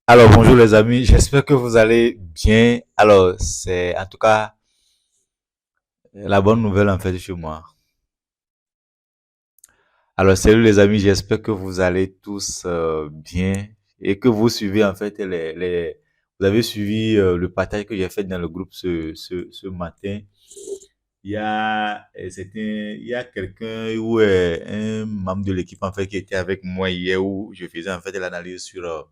Alors bonjour les amis, j'espère que vous allez bien. Alors c'est en tout cas la bonne nouvelle en fait chez moi. Alors salut les amis, j'espère que vous allez tous bien et que vous suivez en fait vous avez suivi le partage que j'ai fait dans le groupe ce matin. Il y a quelqu'un ou un membre de l'équipe en fait qui était avec moi hier où je faisais en fait l'analyse sur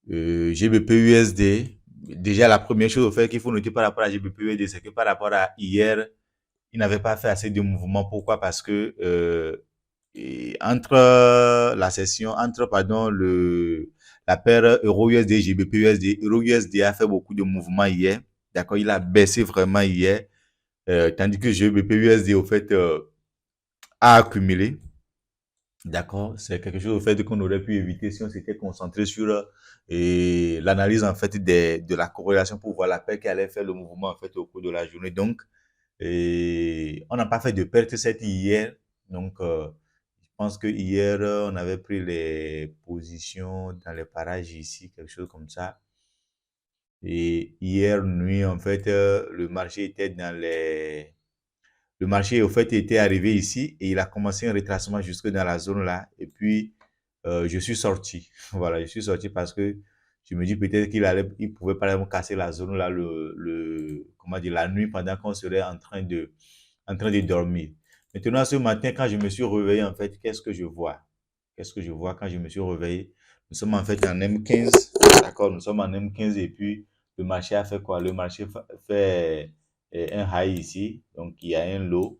GBP-USD. Déjà, la première chose au fait qu'il faut noter par rapport à GBP-USD, c'est que par rapport à hier, il n'avait pas fait assez de mouvements. Pourquoi? Parce que entre la session, entre pardon la paire Euro-USD, GBP-USD, Euro-USD a fait beaucoup de mouvements hier. D'accord, il a baissé vraiment hier, tandis que GBP-USD au fait a accumulé. D'accord, c'est quelque chose au fait qu'on aurait pu éviter si on s'était concentré sur l'analyse en fait de la corrélation pour voir la paire qui allait faire le mouvement en fait au cours de la journée. Donc, on n'a pas fait de perte cette hier. Donc, je pense que hier on avait pris les positions dans les parages ici, quelque chose comme ça. Et hier nuit en fait, le marché était dans les le marché, au fait, était arrivé ici et il a commencé un retracement jusque dans la zone là. Et puis, je suis sorti. Voilà, je suis sorti parce que je me dis peut-être il pouvait par exemple casser la zone là, comment dire, la nuit pendant qu'on serait en train de dormir. Maintenant, ce matin, quand je me suis réveillé, en fait, qu'est-ce que je vois? Qu'est-ce que je vois quand je me suis réveillé? Nous sommes en fait en M15, d'accord? Nous sommes en M15 et puis le marché a fait quoi? Le marché fait un high ici, donc il y a un low,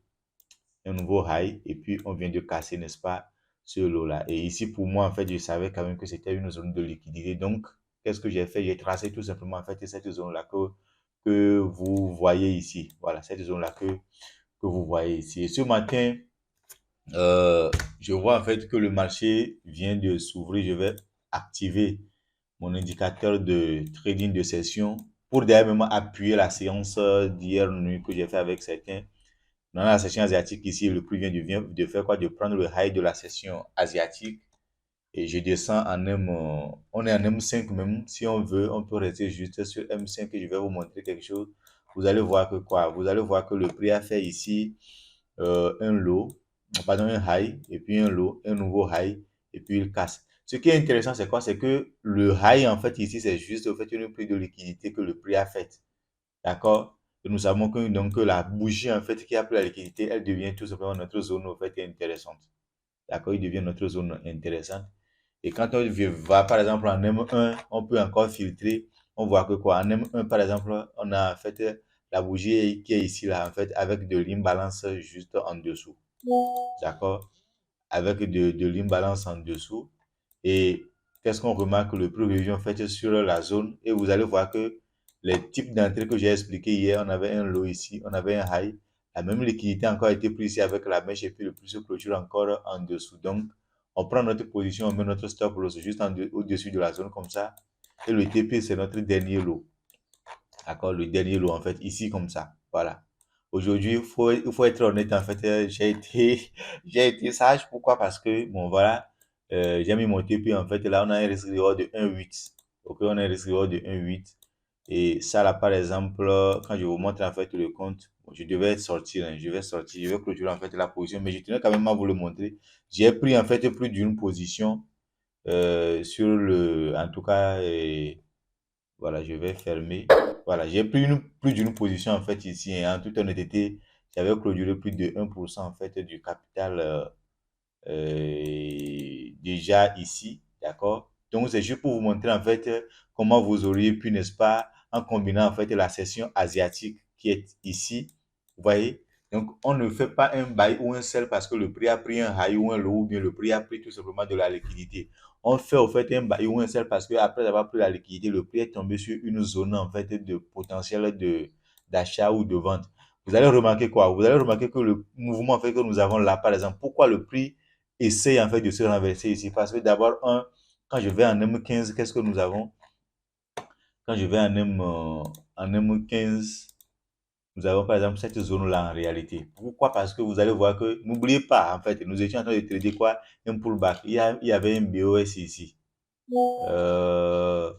un nouveau high, et puis on vient de casser, n'est-ce pas, ce low-là. Et ici, pour moi, en fait, je savais quand même que c'était une zone de liquidité. Donc, qu'est-ce que j'ai fait? J'ai tracé tout simplement, en fait, cette zone-là que vous voyez ici. Voilà, cette zone-là que vous voyez ici. Et ce matin, euh, je vois en fait que le marché vient de s'ouvrir. Je vais activer mon indicateur de trading de session pour derrière même appuyer la séance d'hier nuit que j'ai fait avec certains. Dans la session asiatique ici, le prix vient de faire quoi? De prendre le high de la session asiatique et je descends en M. On est en M5 même. Si on veut, on peut rester juste sur M5 et je vais vous montrer quelque chose. Vous allez voir que quoi? Vous allez voir que le prix a fait ici un low, pardon, un high, et puis un low, un nouveau high, et puis il casse. Ce qui est intéressant, c'est quoi? C'est que le high, en fait, ici, c'est juste au fait une prise de liquidité que le prix a faite. D'accord? Et nous savons que, donc, que la bougie, en fait, qui a pris la liquidité, elle devient tout simplement notre zone, au fait, intéressante. D'accord? Il devient notre zone intéressante. Et quand on va, par exemple, en M1, on peut encore filtrer. On voit que quoi? En M1, par exemple, on a en fait la bougie qui est ici, là, en fait, avec de l'imbalance juste en dessous. D'accord? Avec de l'imbalance en dessous. Et qu'est-ce qu'on remarque? Le prix revient en fait sur la zone. Et vous allez voir que les types d'entrées que j'ai expliqué hier, on avait un low ici, on avait un high. La même liquidité a encore été prise ici avec la mèche et puis le prix se clôture encore en dessous. Donc, on prend notre position, on met notre stop loss juste au-dessus de la zone comme ça. Et le TP, c'est notre dernier lot. D'accord? Le dernier lot, en fait, ici comme ça. Voilà. Aujourd'hui, il faut être honnête, en fait, j'ai été sage. Pourquoi? Parce que, bon, voilà, j'ai mis mon TP, en fait, là, on a un risque reward de 1,8. Ok, on a un risque reward de 1,8. Et ça, là, par exemple, quand je vous montre, en fait, le compte, bon, je devais sortir, hein, je vais sortir, je vais clôturer, en fait, la position, mais je tenais quand même à vous le montrer. J'ai pris, en fait, plus d'une position, sur en tout cas, voilà, je vais fermer. Voilà, j'ai pris plus d'une position en fait ici. Et en toute honnêteté, j'avais clôturé plus de 1% en fait du capital déjà ici. D'accord? Donc, c'est juste pour vous montrer en fait comment vous auriez pu, n'est-ce pas, en combinant en fait la session asiatique qui est ici. Vous voyez? Donc, on ne fait pas un buy ou un sell parce que le prix a pris un high ou un low ou bien le prix a pris tout simplement de la liquidité. On fait au fait un buy ou un sell parce que après avoir pris la liquidité, le prix est tombé sur une zone en fait de potentiel d'achat ou de vente. Vous allez remarquer quoi? Vous allez remarquer que le mouvement en fait que nous avons là, par exemple, pourquoi le prix essaye en fait de se renverser ici? Parce que d'abord, quand je vais en M15, qu'est-ce que nous avons? Quand je vais en M15, nous avons par exemple cette zone-là en réalité. Pourquoi? Parce que vous allez voir que, n'oubliez pas, en fait, nous étions en train de trader quoi? Un pullback. Il y avait un BOS ici. euh,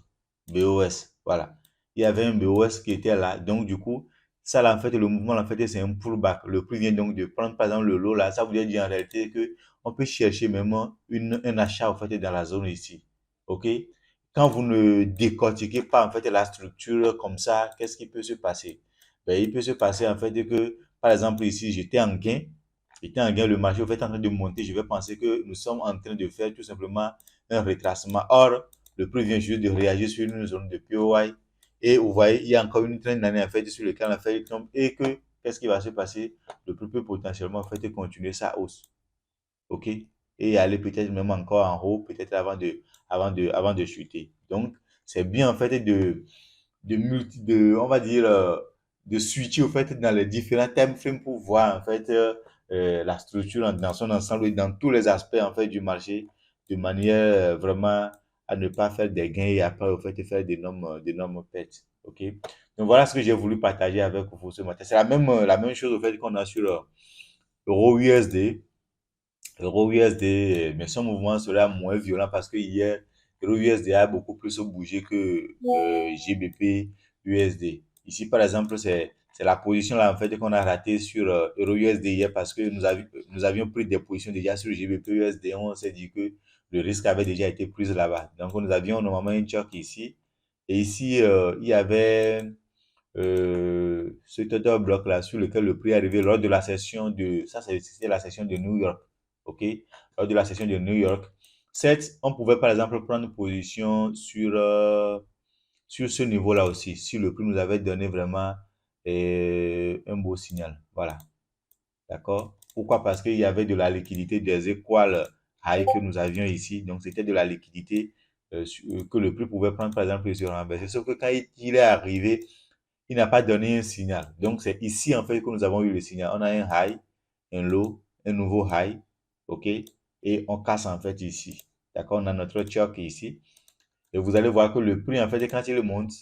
BOS, voilà. Il y avait un BOS qui était là. Donc, du coup, ça, là, en fait, le mouvement, en fait, c'est un pullback. Le prix vient donc de prendre, par exemple, le lot, là. Ça voudrait dire en réalité que on peut chercher même un achat, en fait, dans la zone ici. OK? Quand vous ne décortiquez pas, en fait, la structure comme ça, qu'est-ce qui peut se passer? Ben, il peut se passer, en fait, que, par exemple, ici, j'étais en gain, le marché, en fait, en train de monter. Je vais penser que nous sommes en train de faire tout simplement un retracement. Or, le prix vient juste de réagir sur une zone de POI. Et vous voyez, il y a encore une traîne d'année en fait sur lequel en fait il tombe et que qu'est-ce qui va se passer? Le prix peut potentiellement en fait continuer sa hausse. OK? Et aller peut-être même encore en haut, peut-être avant de chuter. Donc, c'est bien en fait on va dire, de switcher au fait dans les différents time frames pour voir en fait la structure dans son ensemble et dans tous les aspects en fait du marché de manière vraiment à ne pas faire des gains et après au fait faire d'énormes pertes. OK? Donc voilà ce que j'ai voulu partager avec vous ce matin. C'est la même chose au fait qu'on a sur Euro USD. Euro USD, mais son mouvement sera moins violent parce que hier, Euro USD a beaucoup plus bougé que GBP USD. Ici, par exemple, c'est la position là en fait qu'on a raté sur Euro USD hier parce que nous avions pris des positions déjà sur GBP USD. On s'est dit que le risque avait déjà été pris là-bas. Donc, nous avions normalement une choc ici. Et ici, il y avait cet autre bloc là sur lequel le prix est arrivé lors de la session de ça c'était la session de New York, ok, lors de la session de New York. Certes, on pouvait par exemple prendre position sur ce niveau là aussi si le prix nous avait donné vraiment un beau signal, voilà. D'accord? Pourquoi? Parce qu'il y avait de la liquidité des équales high que nous avions ici. Donc, c'était de la liquidité que le prix pouvait prendre, par exemple, et se renverser. Sauf que quand il est arrivé, il n'a pas donné un signal. Donc, c'est ici, en fait, que nous avons eu le signal. On a un high, un low, un nouveau high. OK? Et on casse, en fait, ici. D'accord? On a notre choc ici. Et vous allez voir que le prix, en fait, quand il monte,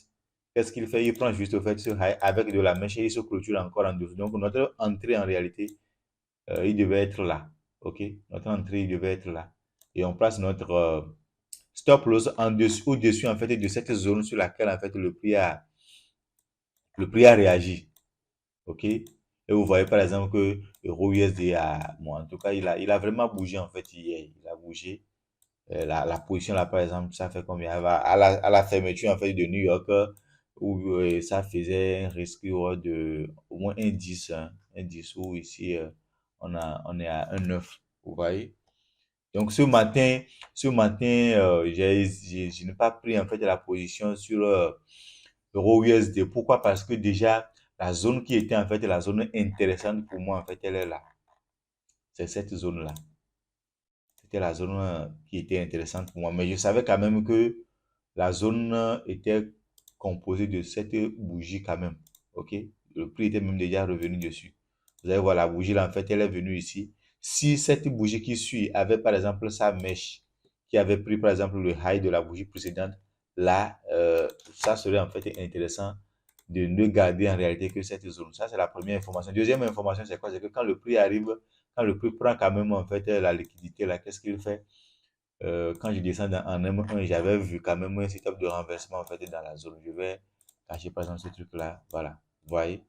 qu'est-ce qu'il fait? Il prend juste, au fait, ce high avec de la mèche et il se clôture encore en dessous. Donc, notre entrée, en réalité, il devait être là. OK? Notre entrée, il devait être là. Et on place notre stop loss en dessous, au-dessus, en fait, de cette zone sur laquelle, en fait, le prix a réagi. OK? Et vous voyez, par exemple, que Euro USD a, bon, en tout cas, il a vraiment bougé, en fait, hier. Il a bougé. La position, là, par exemple, ça fait combien? À la fermeture, en fait, de New York, où ça faisait un risque de au moins un 10 hein, un 10 où ici, on est à un 9 vous voyez? Donc, ce matin, je n'ai pas pris, en fait, la position sur Euro USD. Pourquoi? Parce que déjà, la zone qui était, en fait, la zone intéressante pour moi, en fait, elle est là. C'est cette zone-là. C'était la zone qui était intéressante pour moi. Mais je savais quand même que la zone était composée de cette bougie quand même. OK? Le prix était même déjà revenu dessus. Vous allez voir la bougie là, en fait, elle est venue ici. Si cette bougie qui suit avait par exemple sa mèche qui avait pris par exemple le high de la bougie précédente, là, ça serait en fait intéressant de ne garder en réalité que cette zone. Ça, c'est la première information. Deuxième information, c'est quoi? C'est que quand le prix arrive, quand le prix prend quand même en fait la liquidité, là, qu'est-ce qu'il fait? Quand je descends en M1, j'avais vu quand même un setup de renversement en fait dans la zone. Je vais cacher par exemple ce truc-là. Voilà. Vous voyez?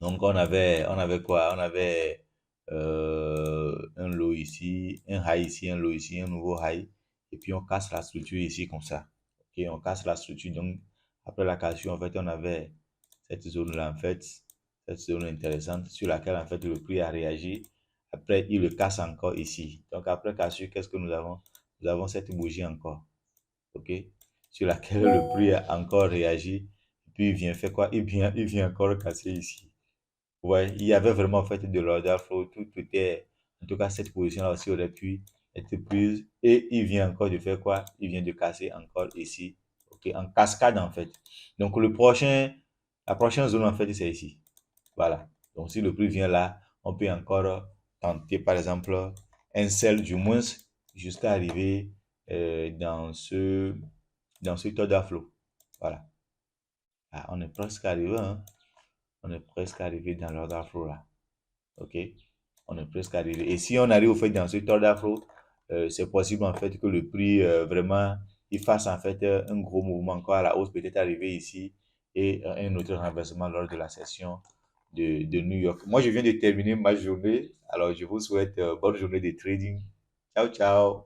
Donc on avait quoi? On avait un low ici, un high ici, un low ici, un nouveau high. Et puis on casse la structure ici comme ça. Ok, on casse la structure. Donc après la cassure, en fait, on avait cette zone-là, en fait, cette zone intéressante sur laquelle en fait le prix a réagi. Après, il le casse encore ici. Donc après cassure, qu'est-ce que nous avons? Nous avons cette bougie encore. Ok? Sur laquelle le prix a encore réagi. Puis il vient faire quoi? Il vient encore casser ici. Ouais, il y avait vraiment en fait de l'order flow, tout était, en tout cas cette position-là aussi aurait pu être prise et il vient encore de faire quoi? Il vient de casser encore ici, ok, en cascade en fait. Donc la prochaine zone en fait c'est ici, voilà. Donc si le prix vient là, on peut encore tenter par exemple un sell du moins jusqu'à arriver dans ce order flow, voilà. Ah, on est presque arrivé, hein? On est presque arrivé dans l'order flow là. OK? On est presque arrivé. Et si on arrive au fait dans ce order flow, c'est possible en fait que le prix vraiment il fasse en fait un gros mouvement encore à la hausse, peut-être arriver ici et un autre renversement lors de la session de New York. Moi, je viens de terminer ma journée, alors je vous souhaite bonne journée de trading. Ciao, ciao.